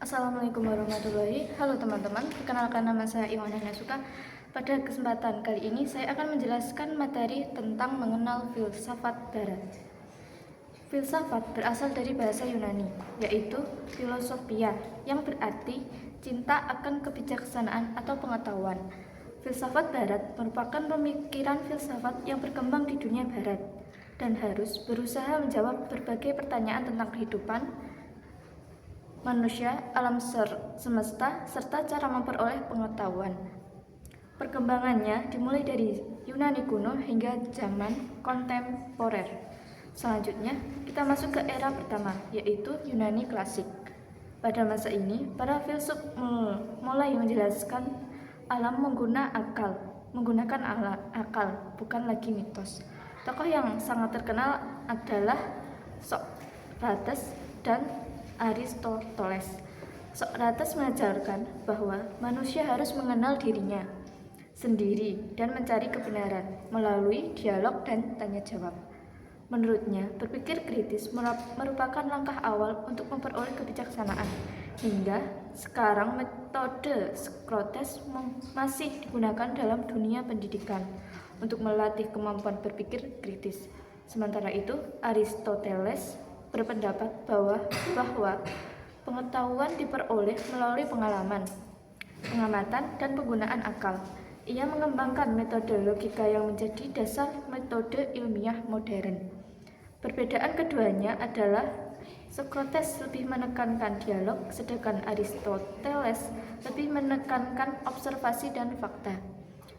Assalamualaikum warahmatullahi. Halo teman-teman, perkenalkan nama saya Iwana Nasuka. Pada kesempatan kali ini saya akan menjelaskan materi tentang mengenal filsafat barat. Filsafat berasal dari bahasa Yunani, yaitu philosophia, yang berarti cinta akan kebijaksanaan atau pengetahuan. Filsafat barat merupakan pemikiran filsafat yang berkembang di dunia barat dan harus berusaha menjawab berbagai pertanyaan tentang kehidupan, manusia, alam semesta, serta cara memperoleh pengetahuan. Perkembangannya dimulai dari Yunani kuno hingga zaman kontemporer. Selanjutnya, kita masuk ke era pertama, yaitu Yunani klasik. Pada masa ini, para filsuf mulai menjelaskan alam menggunakan akal, bukan lagi mitos. Tokoh yang sangat terkenal adalah Socrates dan Aristoteles. Socrates mengajarkan bahwa manusia harus mengenal dirinya sendiri dan mencari kebenaran melalui dialog dan tanya jawab. Menurutnya, berpikir kritis merupakan langkah awal untuk memperoleh kebijaksanaan. Hingga sekarang metode Socrates masih digunakan dalam dunia pendidikan untuk melatih kemampuan berpikir kritis. Sementara itu, Aristoteles berpendapat bahwa pengetahuan diperoleh melalui pengalaman, pengamatan, dan penggunaan akal. Ia mengembangkan metode logika yang menjadi dasar metode ilmiah modern. Perbedaan keduanya adalah Socrates lebih menekankan dialog, sedangkan Aristoteles lebih menekankan observasi dan fakta.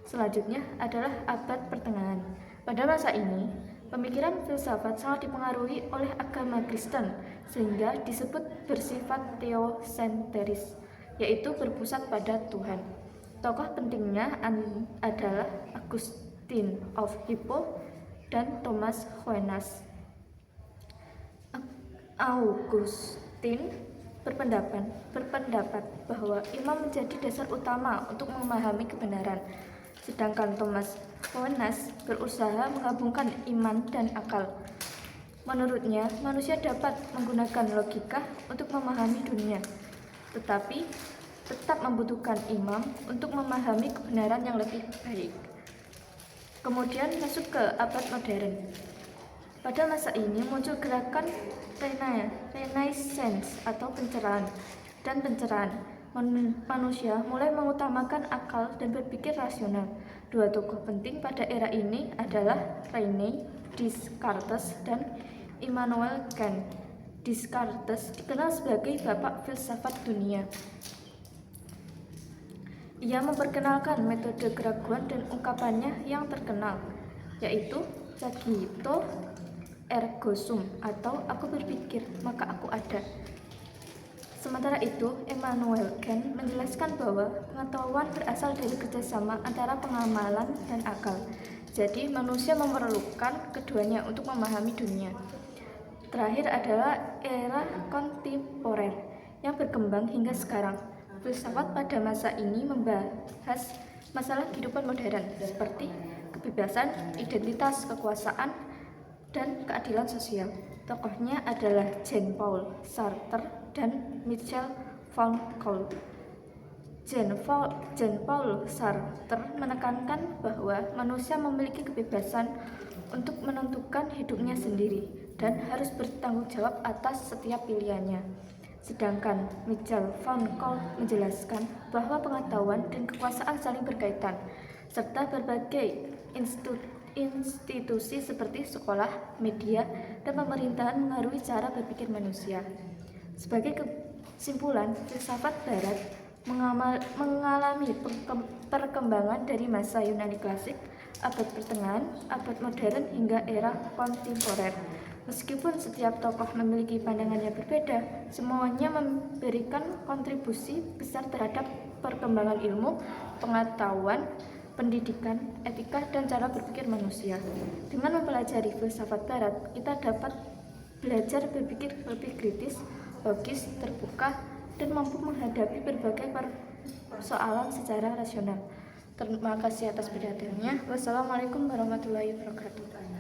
Selanjutnya adalah abad pertengahan. Pada masa ini, pemikiran filsafat sangat dipengaruhi oleh agama Kristen, sehingga disebut bersifat teosentris, yaitu berpusat pada Tuhan. Tokoh pentingnya adalah Augustine of Hippo dan Thomas Aquinas. Augustine berpendapat bahwa iman menjadi dasar utama untuk memahami kebenaran, sedangkan Thomas Aquinas berusaha menggabungkan iman dan akal. Menurutnya, manusia dapat menggunakan logika untuk memahami dunia, tetapi tetap membutuhkan iman untuk memahami kebenaran yang lebih baik. Kemudian masuk ke abad modern. Pada masa ini muncul gerakan Renaissance atau pencerahan. Manusia mulai mengutamakan akal dan berpikir rasional. Dua tokoh penting pada era ini adalah René Descartes dan Immanuel Kant. Descartes dikenal sebagai bapak filsafat dunia. Ia memperkenalkan metode keraguan dan ungkapannya yang terkenal, yaitu cogito ergo sum atau aku berpikir maka aku ada. Sementara itu, Immanuel Kant menjelaskan bahwa pengetahuan berasal dari kerjasama antara pengamalan dan akal. Jadi, manusia memerlukan keduanya untuk memahami dunia. Terakhir adalah era kontemporer yang berkembang hingga sekarang. Filsafat pada masa ini membahas masalah kehidupan modern seperti kebebasan, identitas, kekuasaan, dan keadilan sosial. Tokohnya adalah Jean-Paul Sartre dan Michel Foucault. Jean-Paul Sartre menekankan bahwa manusia memiliki kebebasan untuk menentukan hidupnya sendiri dan harus bertanggung jawab atas setiap pilihannya. Sedangkan Michel Foucault menjelaskan bahwa pengetahuan dan kekuasaan saling berkaitan, serta berbagai institusi seperti sekolah, media, dan pemerintahan mengaruhi cara berpikir manusia. Sebagai kesimpulan, filsafat barat mengalami perkembangan dari masa Yunani klasik, abad pertengahan, abad modern, hingga era kontemporer. Meskipun setiap tokoh memiliki pandangan yang berbeda, semuanya memberikan kontribusi besar terhadap perkembangan ilmu, pengetahuan, pendidikan, etika, dan cara berpikir manusia. Dengan mempelajari filsafat barat, kita dapat belajar berpikir lebih kritis, logis, terbuka, dan mampu menghadapi berbagai persoalan secara rasional. Terima kasih atas perhatiannya. Wassalamualaikum warahmatullahi wabarakatuh.